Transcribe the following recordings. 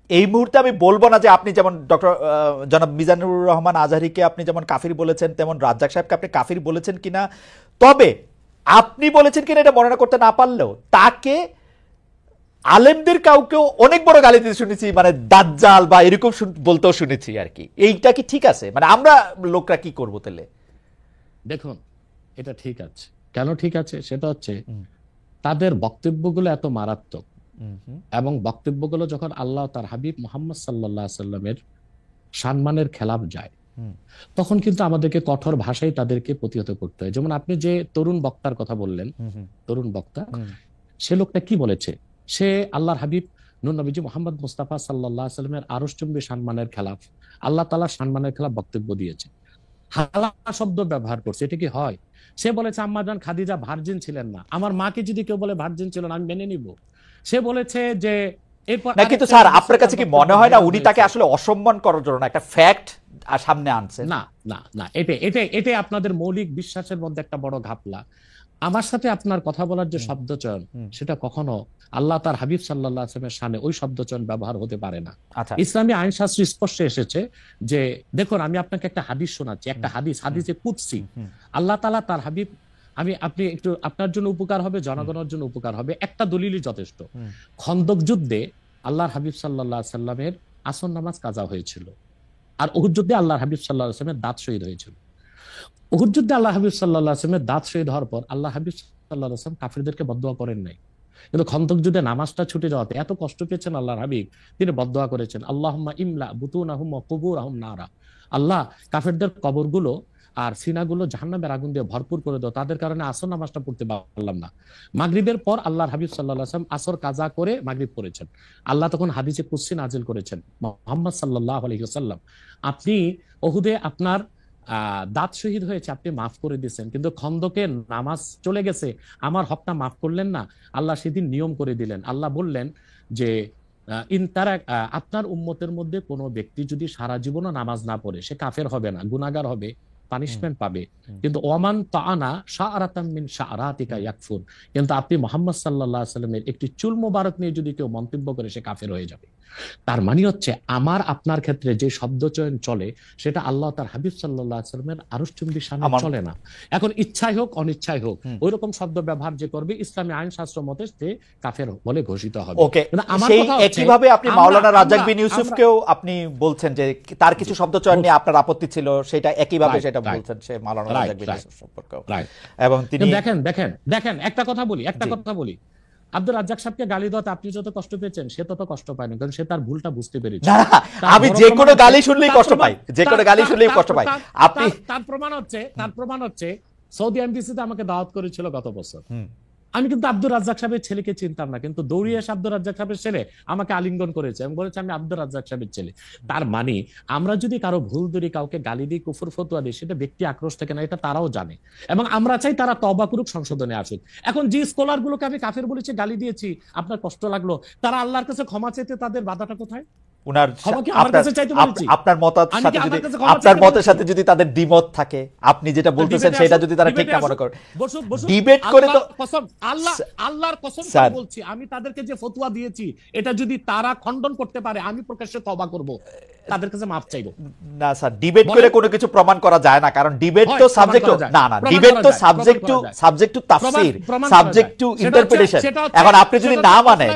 এই মুহূর্তে আমি বলবো না যে আপনি যেমন ডক্টর জনাব মিজানুর রহমান আজহারীকে আপনি যেমন কাফির বলেছেন তেমন রাজ্জাক সাহেবকে আপনি কাফির বলেছেন কিনা, তবে আপনি বলেছেন কিনা এটা বর্ণনা করতে না পারলেও তাকে আলেমদের কাউকেও অনেক বড় গালি দিতে শুনেছি, মানে দাজ্জাল বা এরকম বলতেও শুনেছি আর কি। এইটা কি ঠিক আছে? মানে আমরা লোকরা কি করবো তাহলে? দেখুন, এটা ঠিক আছে। কেন ঠিক আছে? সেটা হচ্ছে তাদের বক্তব্যগুলো এত মারাত্মক, এবং বক্তব্যগুলো যখন আল্লাহ তার হাবিব মুহাম্মদ সাল্লাল্লাহু আলাইহি সাল্লামের সম্মানের খেলাফ যায়, তখন কিন্তু আমাদেরকে কঠোর ভাষায় তাদেরকে প্রতিহত করতে হয়। যেমন আপনি যে তরুণ বক্তার কথা বললেন, তরুণ বক্তা, সে লোকটা কি বলেছে? সে আল্লাহর হাবিব নূর নবীজি মুহাম্মদ মুস্তাফা সাল্লাল্লাহু আলাইহি সাল্লামের আরশচুম্বী সম্মানের খেলাফ, আল্লাহ তাআলার সম্মানের খেলাফ বক্তব্য দিয়েছে, হালাল শব্দ ব্যবহার করছে। এটা কি হয়? সে বলেছে আম্মা জান খাদিজা ভার্জিন ছিলেন না, আমার মাকে যদি কেউ বলে ভার্জিন ছিল না আমি মেনে নিব। সে বলেছে যে এরপর না, কিন্তু স্যার আপনার কাছে কি মনে হয় না উনি তাকে আসলে অসম্মান করার জন্য একটা ফ্যাক্ট সামনে আনছেন? না না না, এটা আপনাদের মৌলিক বিশ্বাসের মধ্যে একটা বড় ঘাপলা। আমার সাথে আপনার কথা বলার যে শব্দচয়ন, সেটা কখনো আল্লাহ তার হাবিব সাল্লাল্লাহু আলাইহি ওয়াসাল্লামের শানে ওই শব্দচয়ন ব্যবহার হতে পারে না। ইসলামী আইন শাস্ত্র স্পষ্ট এসেছে যে দেখুন, আমি আপনাকে একটা হাদিস শোনাচ্ছি, একটা হাদিসে কুদসি। আল্লাহ তাআলা তার হাবিব, আপনি একটু আপনার জন্য উপকার হবে, জনগণের জন্য উপকার হবে, একটা দলিলই যথেষ্ট। খন্দক যুদ্ধে আল্লাহর হাবিব সাল্লাল্লাহু আলাইহি সাল্লামের আসর নামাজ কাজা হয়েছিল, আর উহুদ যুদ্ধে আল্লাহর হাবিব সাল্লাল্লাহু আলাইহি সাল্লামের দাঁত শহীদ হয়েছিল। উহুদ যুদ্ধে আল্লাহ হাবিব সাল্লাল্লাহু আলাইহি সাল্লামের দাঁত শহীদ হওয়ার পর আল্লাহ হাবিব সাল্লাল্লাহু আলাইহি সাল্লাম কাফিরদেরকে বদদুয়া করেন নাই, কিন্তু খন্দক যুদ্ধে নামাজটা ছুটে যাওয়াতে এত কষ্ট পেয়েছেন আল্লাহর হাবিব, তিনি বদদুয়া করেছেন আল্লাহুম্মা ইমলা বুতুনাহুম ওয়া কুবুরহুম নারা, আল্লাহ কাফিরদের কবরগুলো আর সিনাগুলো জাহান্নামের আগুন দিয়ে ভরপুর করে দাও, তাদের কারণে আসর নামাজটা পড়তে পারলাম না। মাগরিবের পর আল্লাহর হাবিব সাল্লাল্লাহু আলাইহি ওয়াসাল্লাম আসর কাজা করে মাগরিব পড়েছেন। আল্লাহ তখন হাদিসে কুদসি নাজিল করেছেন, মুহাম্মদ সাল্লাল্লাহু আলাইহি ওয়াসাল্লাম, আপনি উহুদে আপনার দাঁত শহীদ হয়েছে, আপনি মাফ করে দিয়েছেন, কিন্তু খন্দকে নামাজ চলে গেছে, আমার হকটা মাফ করলেন না। আল্লাহ সেদিন নিয়ম করে দিলেন, আল্লাহ বললেন যে আপনার উম্মতের মধ্যে কোনো ব্যক্তি যদি সারা জীবনও নামাজ না পড়ে, সে কাফের হবে না, গুনাহগার হবে, পানিশমেন্ট পাবে, কিন্তু ওমান তাআনা শাআরাতাম মিন শাআরাতিকা ইয়াকফুর, কিন্তু আপনি মুহাম্মদ সাল্লাল্লাহু আলাইহি ওয়াসাল্লামের একটি চুল মোবারক নিয়ে যদি কেউ মন্তব্য করে, সে কাফের হয়ে যাবে। তার মানে হচ্ছে আমার আপনার ক্ষেত্রে যে শব্দচয়ন চলে, সেটা আল্লাহ তার হাবিব সাল্লাল্লাহু আলাইহি ওয়াসাল্লামের আরশচুম্বী শানে চলে না। এখন ইচ্ছাই হোক অনিচ্ছাই হোক, ওই রকম শব্দ ব্যবহার যে করবে, ইসলামী আইন শাস্ত্র মতে সে কাফের বলে ঘোষিত হবে। ওকে, সেই একইভাবে আপনি মাওলানা রাজ্জাক বিন ইউসুফকেও আপনি বলছেন যে তার কিছু শব্দচয়ন নিয়ে আপনার আপত্তি ছিল, সেটা একইভাবে সেটা বলছেন সে মাওলানা রাজ্জাক বিন ইউসুফ সম্পর্কেও। এবং তিনি দেখেন একটা কথা বলি, আব্দুর রাজ্জাক সাহেবকে গালি দেওয়াতে আপনি যত কষ্ট পেয়েছেন, সে তত কষ্ট পায়নি, কারণ সে তার ভুলটা বুঝতে পেরেছে। আমি যে কোনো গালি শুনলেই কষ্ট পাই, যে কোনো গালি শুনলেই কষ্ট পাই। আপনি তার প্রমাণ হচ্ছে সৌদি এমবিসিতে আমাকে দাওয়াত করেছিল গত বছর, আমি কিন্তু আব্দুর রাজ্জাক সাহেবের ছেলেকে চিনতাম না, কিন্তু দৌড়িয়ে এসে আব্দুর রাজ্জাক সাহেবের ছেলে আমাকে আলিঙ্গন করেছে এবং বলেছে আমি আব্দুর রাজ্জাক সাহেবের ছেলে। তার মানে আমরা যদি কারো ভুল ধরি, কাউকে গালি দিই, কুফর ফতোয়া দিই, সেটা ব্যক্তি আক্রোশ থেকে না, এটা তারাও জানে, এবং আমরা চাই তারা তওবা করুক, সংশোধনে আসুক। এখন যে স্কলার গুলোকে আমি কাফের বলেছি, গালি দিয়েছি, আপনার কষ্ট লাগলো, তারা আল্লাহর কাছে ক্ষমা চাইতে তাদের বাধাটা কোথায়? আপনার মতের সাথে যদি তাদের দ্বিমত থাকে, আপনি যেটা বলতেছেন সেটা যদি তারা ঠিক না মনে করে, ডিবেট করে তো আল্লাহর কসম বলছি, আমি তাদেরকে যে ফতোয়া দিয়েছি এটা যদি তারা খণ্ডন করতে পারে, আমি প্রকাশ্যে তওবা করব, তাদের কাছে মাফ চাইবো। না স্যার, ডিবেট করে কোনো কিছু প্রমাণ করা যায় না, কারণ ডিবেট তো সাবজেক্ট না, ডিবেট তো subject to Tafsir, subject to interpretation. এখন আপনি যদি না মানেন,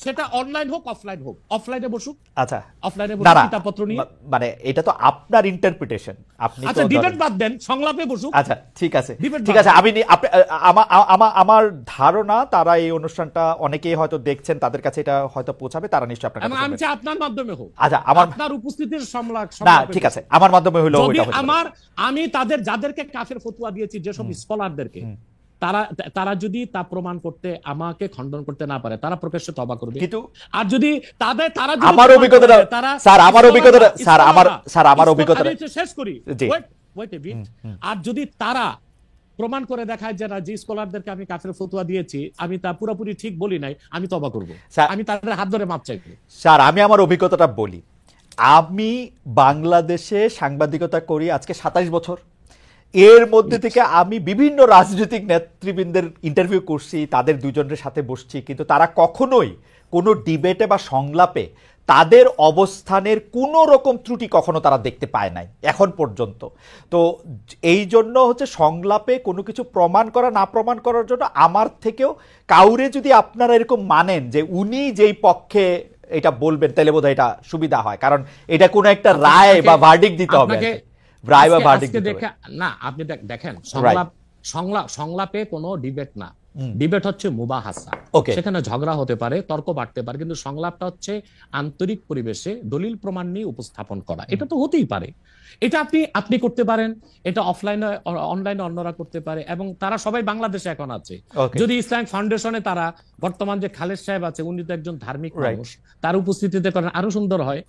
সেটা অনলাইন হোক অফলাইন হোক, অফলাইনে বসুক, আচ্ছা অফলাইনে বসুক কিতাবপত্র নিয়ে, মানে এটা তো আপনার ইন্টারপ্রিটেশন, আপনি আচ্ছা ডিবেট বাদ দেন, সংলাপে বসুক। আচ্ছা ঠিক আছে, আমি আমার ধারণা তারা এই অনুষ্ঠানটা অনেকেই হয়তো দেখছেন, তাদের কাছে এটা হয়তো পৌঁছাবে, তারা নিশ্চয়ই আপনার কাছে, আমি চাই আপনার মাধ্যমে হোক। আচ্ছা, আপনার উপস্থিতির সংলাপ, না ঠিক আছে, আমার মাধ্যমে হলো, আমি যাদেরকে কাফের ফতোয়া দিয়েছি, যেসব স্কলারদেরকে, তারা যদি তা প্রমাণ করতে, আমাকে খণ্ডন করতে না পারে, তারা প্রকাশ্যে তওবা করবে। কিন্তু আর যদি আমার অভিজ্ঞতা শেষ করি, আর যদি তারা প্রমাণ করে দেখায় যে যে স্কলারদেরকে আমি কাফের ফতোয়া দিয়েছি, আমি তা পুরোপুরি ঠিক বলি নাই, আমি তওবা করব, আমি তাদের হাত ধরে মাপ চাইব। স্যার, আমি আমার অভিজ্ঞতাটা বলি। আমি বাংলাদেশে সাংবাদিকতা করি আজকে 27 বছর। এর মধ্যে থেকে আমি বিভিন্ন রাজনৈতিক নেতৃবৃন্দের ইন্টারভিউ করছি, তাদের দুজনের সাথে বসছি, কিন্তু তারা কখনোই কোনো ডিবেটে বা সংলাপে তাদের অবস্থানের কোনো রকম ত্রুটি কখনো তারা দেখতে পায় নাই এখন পর্যন্ত। তো এই জন্য হচ্ছে সংলাপে কোনো কিছু প্রমাণ করা না প্রমাণ করার জন্য আমার থেকেও কাউরে যদি আপনারা এরকম মানেন যে উনি যেই পক্ষে এটা বলবেন, তাহলে বোধহয় এটা সুবিধা হয়, কারণ এটা কোনো একটা রায় বা ভার্ডিক্ট দিতে হবে, রায় বা ভার্ডিক্ট দিতে হবে না। আপনি দেখেন, সংলাপে কোনো ডিবেট না, ডিবেট হচ্ছে মুবাহাসা। সেখানে ঝগড়া হতে পারে, তর্ক বাড়তে পারে, কিন্তু সংলাপটা হচ্ছে আন্তরিক পরিবেশে দলিল প্রমাণ নিয়ে উপস্থাপন করা। এটা তো হতেই পারে, এটা আপনি করতে পারেন, এটা অফলাইনে অনলাইনে অন্যরা করতে পারে, এবং তারা সবাই বাংলাদেশে এখন আছে। যদি ইসলামিক ফাউন্ডেশনে তারা বর্তমান যে খালেদ সাহেব আছে, উনি তো একজন ধার্মিক মানুষ, তার উপস্থিতিতে করেন আরো সুন্দর হয়।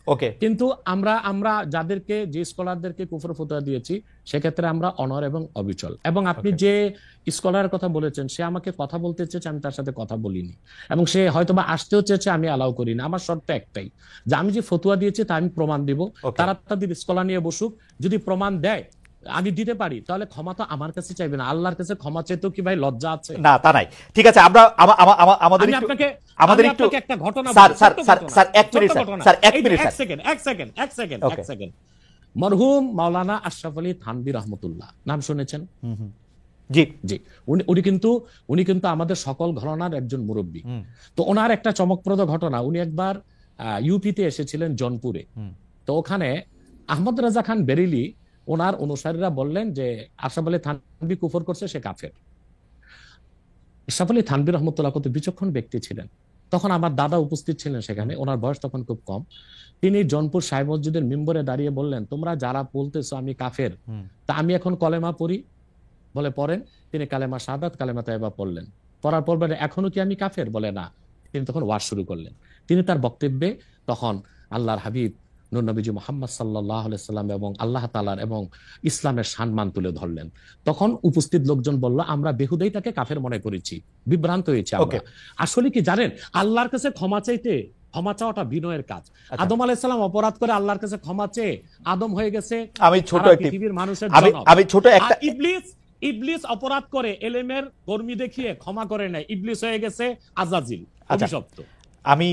কিন্তু আমরা যাদেরকে, যে স্কলারদেরকে কুফর ফতোয়া দিয়েছি, সেক্ষেত্রে আমরা অনর এবং অবিচল। এবং আপনি যে স্কলারের কথা বলেছেন, সে আমাকে কথা বলতে চেয়েছে, আমি তার সাথে কথা বলিনি, এবং সে হয়তোবা আসতেও চেয়েছে, আমি অ্যালাউ করি না। আমার শর্ত একটাই, যে আমি যে ফতোয়া দিয়েছি তা আমি প্রমাণ দিব। তারা তাদের স্কলার নিয়ে বসুক, যদি প্রমাণ দেয়, আমি দিতে পারি, তাহলে ক্ষমা তো আমার কাছে চাইবে না, আল্লাহর কাছে ক্ষমা চাইতেও কি ভাই লজ্জা আছে? না, তা নাই। ঠিক আছে, আমরা আমাদের একটু একটা ঘটনা, স্যার 1 মিনিট, স্যার 1 মিনিট, এক সেকেন্ড। মরহুম মাওলানা আশরাফ আলী থানভী রহমতুল্লাহ, নাম শুনেছেন? জি জি। উনি কিন্তু আমাদের সকল ঘরানার একজন মুরব্বী। তো ওনার একটা চমকপ্রদ ঘটনা, উনি একবার ইউপিতে এসেছিলেন জনপুরে। তো ওখানে আহমদ রাজা খান বেরেলি, ওনার অনুসারীরা বললেন যে আশরাফ আলী থানভী কুফর করছে, সে কাফের। আশরাফ আলী থানভী রহমতুল্লাহ কত বিচক্ষণ ব্যক্তি ছিলেন। তখন আমার দাদা উপস্থিত ছিলেন সেখানে, ওনার বয়স তখন খুব কম। তিনি জনপুর সাহেব মসজিদের মিম্বরে দাঁড়িয়ে বললেন, তোমরা যারা বলতেছো আমি কাফের, তা আমি এখন কলেমা পড়ি? বলে পড়েন। তিনি কালেমা শাহাদাত, কালেমা তাইবা পড়লেন। পড়ার পর বলে, এখনো কি আমি কাফের? বলে না। তিনি তখন ওয়াজ শুরু করলেন। তিনি তার বক্তব্যে তখন আল্লাহর হাবিব নূর নবীজি মুহাম্মদ সাল্লাল্লাহু আলাইহি সাল্লাম এবং আল্লাহ তাআলার এবং ইসলামের সম্মান তুলে ধরলেন। তখন উপস্থিত লোকজন বলল, আমরা বেহুদাই তাকে কাফের মনে করেছি, বিভ্রান্ত হয়েছে আমরা। আসলে কি জানেন, আল্লাহর কাছে ক্ষমা চাইতে, ক্ষমা চাওয়াটা বিনয়ের কাজ। আদম আলাইহিস সালাম অপরাধ করে আল্লাহর কাছে ক্ষমা চেয়ে আদম হয়ে গেছে পৃথিবীর মানুষের জনক। আমি ছোট একটা, ইবলিস অপরাধ করে এলেমের কর্মী দেখিয়ে ক্ষমা করে নাই, ইবলিস হয়ে গেছে আজাজিল, অভিশপ্ত। আমি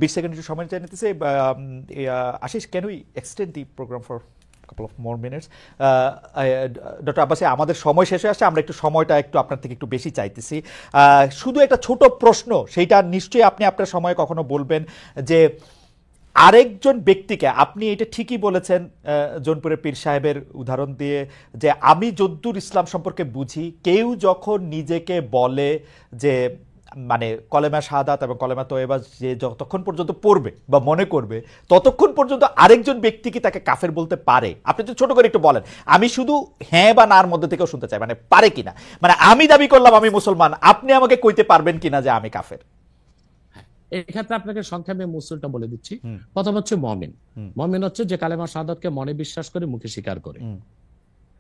20 সেকেন্ড একটু সময় চাই নিতেছি। Ashis, can we extend the program for couple of more minutes? Doctor Abbasi, আমাদের সময় শেষ হয়ে আসছে, আমরা একটু সময়টা একটু আপনার থেকে একটু বেশি চাইতেছি। শুধু একটা ছোট প্রশ্ন, সেইটা নিশ্চয়ই আপনি আপনার সময় কখনো বলবেন, যে আরেকজন ব্যক্তিকে, আপনি এটা ঠিকই বলেছেন জৌনপুরের পীর সাহেবের উদাহরণ দিয়ে, যে আমি যদ্দূর ইসলাম সম্পর্কে বুঝি, কেউ যখন নিজেকে বলে যে মানে কলেমা শাহাদাত এবং কলেমা তয়বা যে যতক্ষণ পর্যন্ত পড়বে বা মনে করবে, ততক্ষণ পর্যন্ত আরেকজন ব্যক্তি কি তাকে কাফের বলতে পারে? আপনি তো ছোট করে একটু বলেন, আমি শুধু হ্যাঁ বা নার মধ্যে থেকেও শুনতে চাই, মানে পারে কিনা। মানে আমি দাবি করলাম আমি মুসলমান, আপনি আমাকে কইতে পারবেন কিনা যে আমি কাফের? এক্ষেত্রে আপনাকে সংক্ষেপে মূলটা বলে দিচ্ছি। প্রথম হচ্ছে মুমিন। মুমিন হচ্ছে যে কালেমা শাহাদাতকে মনে বিশ্বাস করে, মুখে স্বীকার করে।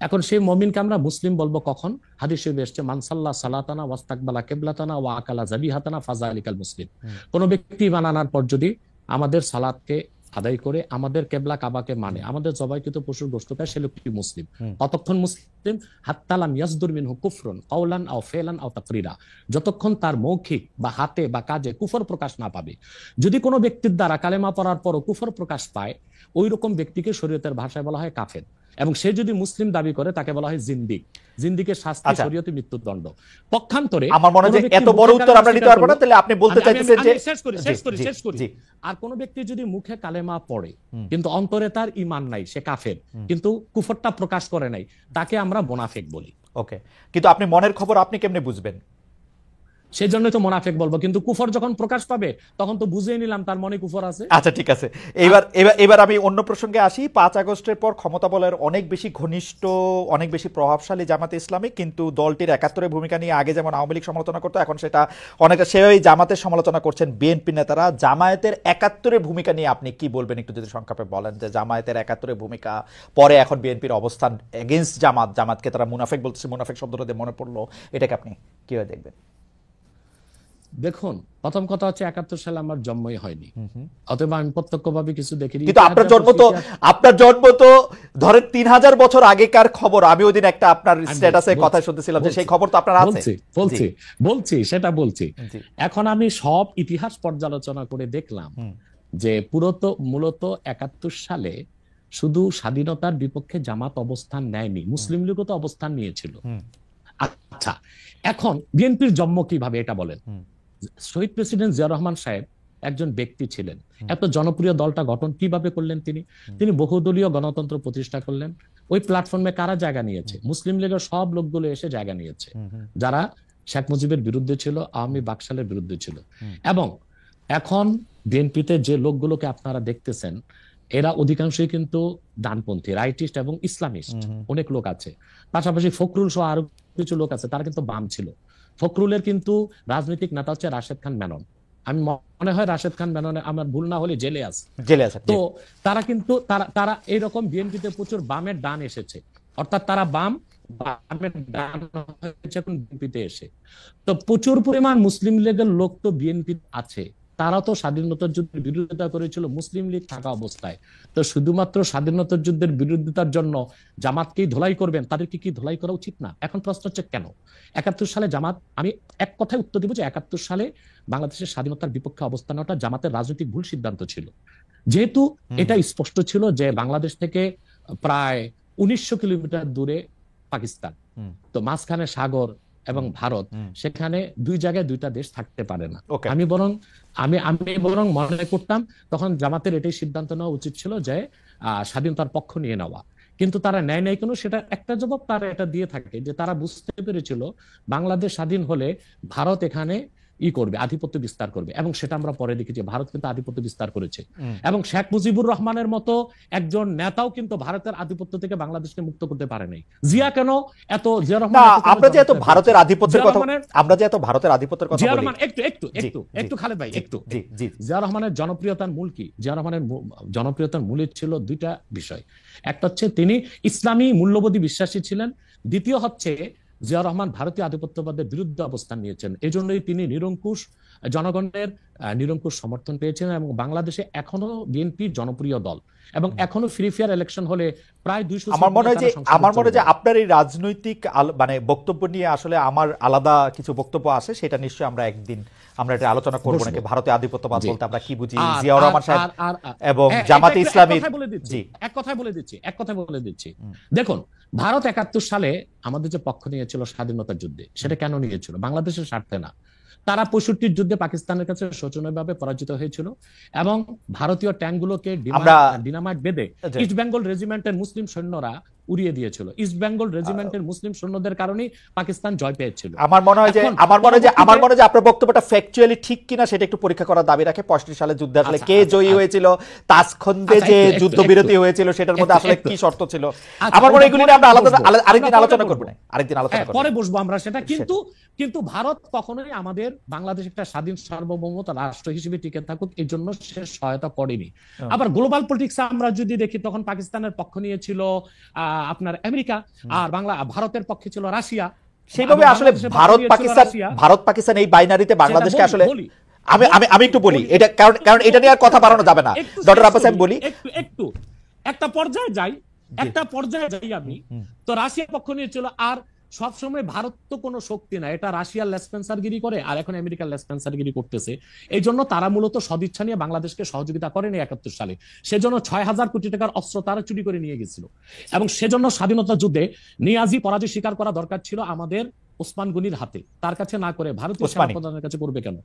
এখন সেই মুমিনকে আমরা মুসলিম বলবো কখন? হাদিস শরীফে এসেছে, মান সাল্লা সালাতানা ওয়াস্তাকবালা কিবলাতানা ওয়া আকালা যাবিহাতানা ফাযালিকাল মুসলিম। কোন ব্যক্তি ঈমান আনার পর যদি আমাদের সালাতকে আদায় করে, আমাদের কেবলা কাবাকে মানে, আমাদের জবাইকৃত পশুর গোশত খায়, সে লোকটি মুসলিম। কতক্ষণ মুসলিম? হাত্তা লাম ইয়াসদুর মিনহু কুফরুন কাওলান আও ফিলান আও তাকরিরা, যতক্ষণ তার মৌখিক বা হাতে বা কাজে কুফর প্রকাশ না পাবে। যদি কোনো ব্যক্তির দ্বারা কালেমা পড়ার পরও কুফর প্রকাশ পায়, ওই রকম ব্যক্তিকে শরীয়তের ভাষায় বলা হয় কাফের। এবং সে যদি মুসলিম দাবি করে, তাকে বলা হয় জিন্দিক। জিন্দিকের শাস্তি শরীয়তে মৃত্যুদণ্ড। পক্ষান্তরে আমার মনে হয় এত বড় উত্তর আমরা নিতে পারবো না, তাহলে আপনি বলতে চাইতেছেন যে শেষ করি। আর কোন ব্যক্তি যদি মুখে কালেমা পড়ে কিন্তু অন্তরে তার ঈমান নাই, সে কাফের, কিন্তু কুফরটা প্রকাশ করে নাই, তাকে আমরা মুনাফিক বলি। ওকে, কিন্তু আপনি মনের খবর আপনি কেমনে বুঝবেন? সেই জন্যই তো মুনাফিক বলবো, কিন্তু কুফর যখন প্রকাশ পাবে তখন তো বুঝেই নিলাম তার মনে কুফর আছে। আচ্ছা, ঠিক আছে। এবার আমি অন্য প্রসঙ্গে আসি। 5 আগস্টের পর ক্ষমতা বলের অনেক বেশি ঘনিষ্ঠ, অনেক বেশি প্রভাবশালী জামাতে ইসলামী, কিন্তু দলটির 71-এর ভূমিকা নিয়ে আগে যেমন আওয়ামী লীগ সমালোচনা করতো, এখন সেটা অনেকটা সেভাবেই জামাতের সমালোচনা করছেন বিএনপি নেতারা। জামায়াতের 71-এর ভূমিকা নিয়ে আপনি কি বলবেন, একটু যদি সংক্ষেপে বলেন, যে জামায়াতের 71-এর ভূমিকা পরে এখন বিএনপির অবস্থান এগেইনস্ট জামাতকে তারা মুনাফিক বলতেছে, মুনাফিক শব্দটা দিয়ে মনে পড়লো, এটাকে আপনি কিভাবে দেখবেন? দেখুন, প্রথম কথা হচ্ছে ৭১ সালে আমার জন্মই হয়নি, অতএব আমি প্রত্যক্ষভাবে কিছু দেখিনি। কিন্তু আপনার জন্ম তো ধরেন ৩০০০ বছর আগেকার খবর। আমি ওই দিন একটা আপনার স্ট্যাটাসে কথা শুনতেছিলাম যে সেই খবর তো আপনার আছে। সেটা বলছি। এখন আমি সব ইতিহাস পর্যালোচনা করে দেখলাম যে মূলত ৭১ সালে শুধু স্বাধীনতার বিপক্ষে জামাত অবস্থান নেয়নি, মুসলিম লীগও তো অবস্থান নিয়েছিল। আচ্ছা, এখন বিএনপির জন্ম কিভাবে এটা বলেন। শহীদ প্রেসিডেন্ট জিয়া রহমান সাহেব একজন ব্যক্তি ছিলেন, এত জনপ্রিয় দলটা গঠন কিভাবে করলেন? তিনি বহুদলীয় গণতন্ত্র প্রতিষ্ঠা করলেন। ওই প্ল্যাটফর্মে কারা জায়গা নিয়েছে? মুসলিম লীগের সব লোকগুলো এসে জায়গা নিয়েছে, যারা শেখ মুজিবের বিরুদ্ধে ছিল, আওয়ামী বাকশালের বিরুদ্ধে ছিল। এবং এখন বিএনপিতে যে লোকগুলোকে আপনারা দেখতেছেন, এরা অধিকাংশই কিন্তু ডানপন্থী, রাইটিস্ট এবং ইসলামিস্ট অনেক লোক আছে। পাশাপাশি ফখরুল সহ আরো কিছু লোক আছে, তারা কিন্তু বাম ছিল। ফখরুলের কিন্তু রাজনৈতিক নেতা হচ্ছে রাশেদ খান মেনন। আমি মনে হয় রাশেদ খান মেননে, আমার ভুল না হলে জেলে আছে। তো তারা কিন্তু তারা এইরকম বিএনপিতে প্রচুর বামের ডান এসেছে, অর্থাৎ তারা বামের ডান হয়েছে এখন বিএনপিতে এসে। তো প্রচুর পরিমাণ মুসলিম লীগের লোক তো বিএনপি আছে, তারা তো স্বাধীনতার যুদ্ধের বিরোধিতা করেছিল মুসলিম লীগ থাকা অবস্থায়। তো শুধুমাত্র স্বাধীনতার যুদ্ধের বিরোধিতার জন্য জামাতকেই ধোলাই করবেন? তাদেরকে কি ধোলাই করা উচিত না? এখন প্রশ্ন হচ্ছে কেন ৭১ সালে জামাত, আমি এক কথায় উত্তর দিব যে ৭১ সালে বাংলাদেশের স্বাধীনতার বিপক্ষে অবস্থান নেওয়াটা জামাতের রাজনৈতিক ভুল সিদ্ধান্ত ছিল। যেহেতু এটা স্পষ্ট ছিল যে বাংলাদেশ থেকে প্রায় ১৯০০ কিলোমিটার দূরে পাকিস্তান, তো মাঝখানে সাগর এবং ভারত, সেখানে দুই জায়গায় দুইটা দেশ থাকতে পারে না। আমি বরং মনে করতাম তখন জামাতের এটাই সিদ্ধান্ত নেওয়া উচিত ছিল যে স্বাধীনতার পক্ষ নিয়ে নেওয়া, কিন্তু তারা নেয় নাই কেন? সেটা একটা জবাব তারা এটা দিয়ে থাকে যে তারা বুঝতে পেরেছিল বাংলাদেশ স্বাধীন হলে ভারত এখানে করবে, আধিপত্য বিস্তার করবে। এবং সেটা আমরা পরে দেখি যে ভারত কিন্তু আধিপত্য বিস্তার করেছে। এবং শেখ মুজিবুর রহমানের মতো একজন নেতাও কিন্তু ভারতের আধিপত্য থেকে বাংলাদেশকে মুক্ত করতে পারে নাই। জিয়া কেন এত, জিয়া রহমান, আমরা যে এত ভারতের আধিপত্যের কথা জিয়া রহমান, একটু খালেদ ভাই, একটু জিয়া রহমানের জনপ্রিয়তার মূল কি? জিয়া রহমানের জনপ্রিয়তার মূলে ছিল দুইটা বিষয়। একটা হচ্ছে তিনি ইসলামী মূল্যবোধী বিশ্বাসী ছিলেন, দ্বিতীয় হচ্ছে জিয়া রহমান ভারতীয় আধিপত্যবাদের বিরুদ্ধে অবস্থান নিয়েছেন। এই জন্যই তিনি জনগণের নিরঙ্কুশ সমর্থন পেয়েছেন। এবং বাংলাদেশে এখনো বিএনপি জনপ্রিয় দল, এবং এখনো ফ্রি ফেয়ার ইলেকশন হলে প্রায় ২০০। আমার মনে হয় যে আপনার এই রাজনৈতিক মানে বক্তব্য নিয়ে আসলে আমার আলাদা কিছু বক্তব্য আছে, সেটা নিশ্চয়ই আমরা একদিন এটা আলোচনা করব নাকি। ভারতীয় আধিপত্যবাদ বলতে আমরা কি বুঝি, জিয়া রহমান সাহেব এবং জামাতে ইসলামী। এক কথায় বলে দিচ্ছি। দেখুন, ভারত ৭১ সালে আমাদের যে পক্ষ নিয়েছিল স্বাধীনতার যুদ্ধে, সেটা কেন নিয়েছিল? বাংলাদেশের স্বার্থে না। তারা ৬৫ যুদ্ধে পাকিস্তানের কাছে শোচনীয়ভাবে পরাজিত হয়েছিল, এবং ভারতীয় ট্যাঙ্কগুলোকে ডিনামাইট বেঁধে ইস্ট বেঙ্গল রেজিমেন্টের মুসলিম সৈন্যরা উড়িয়ে দিয়েছিল। ইস্ট বেঙ্গল রেজিমেন্টের মুসলিম সৈন্যদের কারণেই পাকিস্তান জয় পেয়েছিল। আমার মনে হয় যে আপনার বক্তব্যটা ফ্যাকচুয়ালি ঠিক কিনা সেটা একটু পরীক্ষা করার দাবি রাখে। ৬৫ সালে যুদ্ধে আসলে কে জয়ী হয়েছিল, তাসখন্দে যে যুদ্ধবিরতি হয়েছিল সেটার মধ্যে আসলে কি শর্ত ছিল, আমার মনে হয় এগুলো নিয়ে আমরা আরেকদিন আলোচনা করব না, পরে বসবো আমরা সেটা। কিন্তু ভারত কখনোই আমাদের বাংলাদেশ একটা স্বাধীন সার্বভৌমত্ব রাষ্ট্র হিসেবে টিকে থাকুক এই জন্য সে সহায়তা করেনি। আবার গ্লোবাল পলিটিক্স আমরা যদি দেখি, তখন পাকিস্তানের পক্ষ নিয়েছিল আপনার আমেরিকা, আর ভারতের পক্ষে ছিল রাশিয়া। সেইভাবে আসলে ভারত পাকিস্তান এই বাইনারিতে বাংলাদেশকে আসলে আমি একটু বলি এটা, কারণ এটা নিয়ে আর কথা বাড়ানো যাবে না। ডক্টর আব্বাস, আমি বলি একটু একটা পর্যায়ে যাই আমি। তো রাশিয়ার পক্ষ নিয়েছিল, আর সবসময় ভারত তো কোনো শক্তি না, এটা রাশিয়ার লেসপেন্সারগিরি করে, আর এখন আমেরিকার লেসপেন্সারগিরি করতেছে। এই জন্য তারা মূলত সদিচ্ছা নিয়ে বাংলাদেশকে সহযোগিতা করেনি ৭১ সালে। সেজন্য ৬,০০০ কোটি টাকার অস্ত্র তারা চুরি করে নিয়ে গেছিল। এবং সেজন্য স্বাধীনতা যুদ্ধে নিয়াজি পরাজয় স্বীকার করা দরকার ছিল আমাদের ওসমান গনির হাতে, তার কাছে না করে ভারতীয় সেনাপ্রধানের কাছে করবে কেন,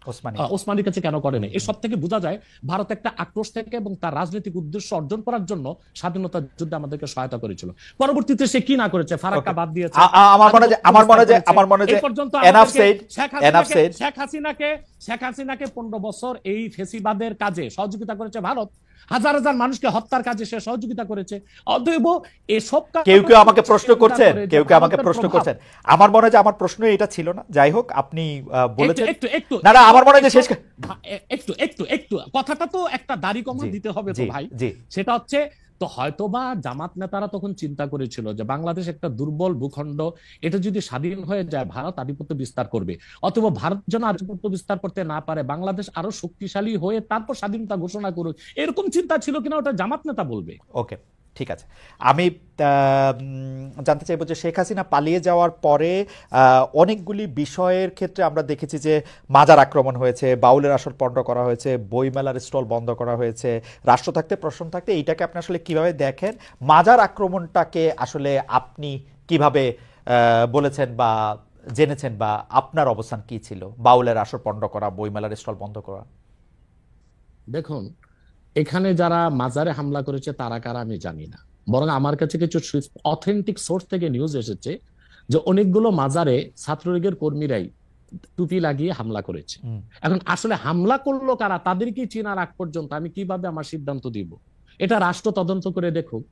ওসমানীর কাছে কেন করে না? এসব থেকে বোঝা যায় ভারত একটা আক্রোশ থেকে এবং তার রাজনৈতিক উদ্দেশ্য অর্জন করার জন্য স্বাধীনতা যুদ্ধে আমাদেরকে সহায়তা করেছিল। পরবর্তীতে সে কি না করেছে, ফারাক্কা বাদ দিয়েছে। আমার মনে হয় শেখ হাসিনাকে ১৫ বছর এই ফেসিবাদের কাজে সহযোগিতা করেছে ভারত, হাজার হাজার মানুষকে হত্যার কাজে সে সহযোগিতা করেছে। অতএব এসব কেউ আমাকে প্রশ্ন করছেন, আমার মনে হয় যে আমার প্রশ্ন এটা ছিল না। যাই হোক, আপনি বলেছেন না, আমার মনে হয় যে শেষ একটু কথাটা তো একটা দাড়ি কমা দিতে হবে তো ভাই। সেটা হচ্ছে তো হয়তোবা জামাত নেতারা তখন চিন্তা করেছিল যে বাংলাদেশ একটা দুর্বল ভূখণ্ড, এটা যদি স্বাধীন হয়ে যায় ভারত আধিপত্য বিস্তার করবে, অথবা ভারত যেন আধিপত্য বিস্তার করতে না পারে, বাংলাদেশ আরো শক্তিশালী হয়ে তারপর স্বাধীনতা ঘোষণা করুক, এরকম চিন্তা ছিল কিনা ওটা জামাত নেতা বলবে। ওকে, ঠিক আছে। আমি জানতে চাইবো যে শেখ হাসিনা পালিয়ে যাওয়ার পরে অনেকগুলি বিষয়ের ক্ষেত্রে আমরা দেখেছি যে মাজার আক্রমণ হয়েছে, বাউলের আসর পণ্ড করা হয়েছে, বইমেলার স্টল বন্ধ করা হয়েছে, রাষ্ট্র থাকতে প্রশ্ন থাকতে। এইটাকে আপনি আসলে কিভাবে দেখেন? মাজার আক্রমণটাকে আসলে আপনি কিভাবে বলেছেন বা জেনেছেন, বা আপনার অবস্থান কি ছিল? বাউলের আসর পণ্ড করা, বইমেলার স্টল বন্ধ করা। দেখুন, এখানে যারা মাজারে হামলা করেছে তারা কারা আমি জানি না, বরং আমার কাছে কিছু অথেন্টিক সোর্স থেকে নিউজ এসেছে যে অনেকগুলো মাজারে ছাত্রলীগের কর্মীরাই টুপি লাগিয়ে হামলা করেছে। এখন আসলে হামলা করলো কারা, তাদেরকে চেনার আগ পর্যন্ত আমি কিভাবে আমার সিদ্ধান্ত দিব? এটা রাষ্ট্র তদন্ত করে দেখুক।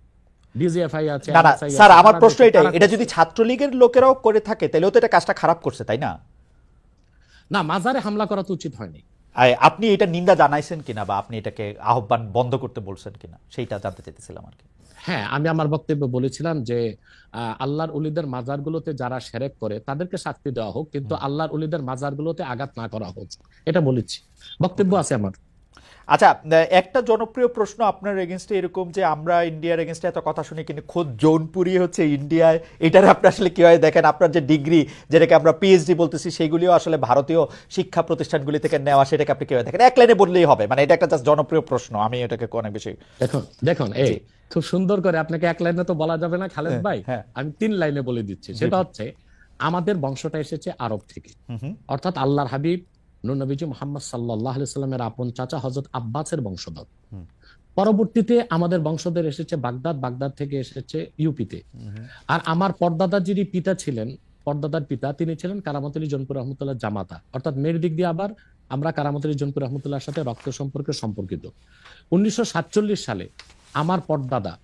ডিজিএফআই আছে। না না স্যার, আমার প্রশ্ন এটাই, এটা যদি ছাত্রলীগের লোকেরাও করে থাকে তাহলেও তো এটা কাজটা খারাপ করছে, তাই না? না, মাজারে হামলা করা তো উচিত হয়নি। আপনি এটা নিন্দা জানাইছেন কিনা, বা আপনি এটাকে আহ্বান বন্ধ করতে বলছেন কিনা, সেইটা জানতে চাইতেছিলাম আর কি। হ্যাঁ, আমি আমার বক্তব্যে বলেছিলাম যে আল্লাহর ওলিদের মাজারগুলোতে যারা শিরক করে তাদেরকে শাস্তি দেওয়া হোক, কিন্তু আল্লাহর ওলিদের মাজারগুলোতে আঘাত না করা হোক, এটা বলেছি, বক্তব্য আছে আমার। আচ্ছা, একটা জনপ্রিয় প্রশ্ন আপনার এগেনস্টে এরকম যে আমরা ইন্ডিয়ার এগেনস্টে এত কথা শুনি, কিন্তু খোদ জৌনপুরি হচ্ছে ইন্ডিয়ায়, এটার আপনি আসলে কিভাবে দেখেন? আপনার যে ডিগ্রি, যেটাকে আমরা পিএইচডি বলতেছি, সেগুলিও আসলে ভারতীয় শিক্ষা প্রতিষ্ঠানগুলি থেকে নেওয়া, সেটাকে আপনি কিভাবে দেখেন? এক লাইনে বললেই হবে, মানে এটা একটা জাস্ট জনপ্রিয় প্রশ্ন, আমি এটাকে অনেক বেশি। দেখুন এই খুব সুন্দর করে, আপনাকে এক লাইনে তো বলা যাবে না খালেদ ভাই, আমি 3 লাইনে বলে দিচ্ছি। সেটা হচ্ছে আমাদের বংশটা এসেছে আরব থেকে, অর্থাৎ আল্লাহর হাবিব নূর নবীজি মুহাম্মদ সাল্লাল্লাহু আলাইহি সাল্লামের আপন চাচা হযরত আব্বাসের বংশধর। পরবর্তীতে আমাদের বংশধর এসেছে বাগদাদ, বাগদাদ থেকে এসেছে ইউপিতে। আর আমার পরদাদার যিনি পিতা ছিলেন, পরদাদার পিতা, তিনি ছিলেন কারামত আলী জনপুর রহমতুল্লাহ জামাতা, অর্থাৎ মেয়ের দিক দিয়ে আবার আমরা কারামত আলী জনপুর রহমতুল্লাহর সাথে রক্ত সম্পর্কে সম্পর্কিত। 1947 সালে আমার পরদাদা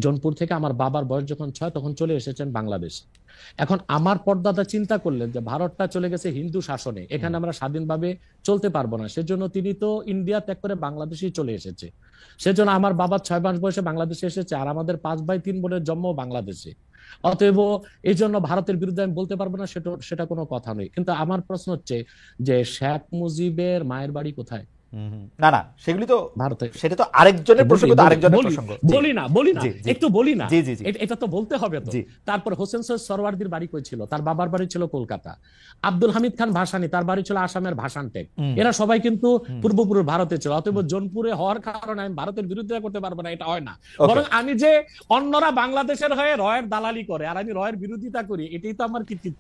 জনপুর থেকে, আমার বাবার বয়স যখন 6 তখন চলে এসেছেন বাংলাদেশ। এখন আমার পরদাদা চিন্তা করলেন যে ভারতটা চলে গেছে হিন্দু শাসনে, এখানে আমরা স্বাধীনভাবে চলতে পারবো না, সেজন্য তিনি তো ইন্ডিয়া ত্যাগ করে বাংলাদেশেই চলে এসেছে। সেজন্য আমার বাবা 6 মাস বয়সে বাংলাদেশে এসেছে, আর আমাদের 5 ভাই 3 বোনের জন্ম বাংলাদেশে। অতএব এই জন্য ভারতের বিরুদ্ধে আমি বলতে পারবো না, সেটা কোনো কথা নেই। কিন্তু আমার প্রশ্ন হচ্ছে যে শেখ মুজিবের মায়ের বাড়ি কোথায়? না না, সেগুলি তো ভারতে, সেটা তো আরেকজনের প্রসঙ্গ, তো আরেকজনের প্রসঙ্গ। বলি না একটু বলি না, জি জি জি, এটা তো বলতে হবে তো। তারপর হোসেন সৈয়দ সরওয়ার্দির বাড়ি কই ছিল? তার বাবার বাড়ি ছিল কলকাতা। আব্দুল হামিদ খান ভাসানী, তার বাড়ি ছিল আসামের ভাসানটেক। এরা সবাই কিন্তু পূর্বপুরুষ ভারতে ছিল। অতএব জোনপুরে হওয়ার কারণে আমি ভারতের বিরুদ্ধে করতে পারবো না, এটা হয় না। বরং আমি যে অন্যরা বাংলাদেশের হয়ে রয়ের দালালি করে আর আমি রয়ের বিরোধিতা করি, এটাই তো আমার কৃতিত্ব।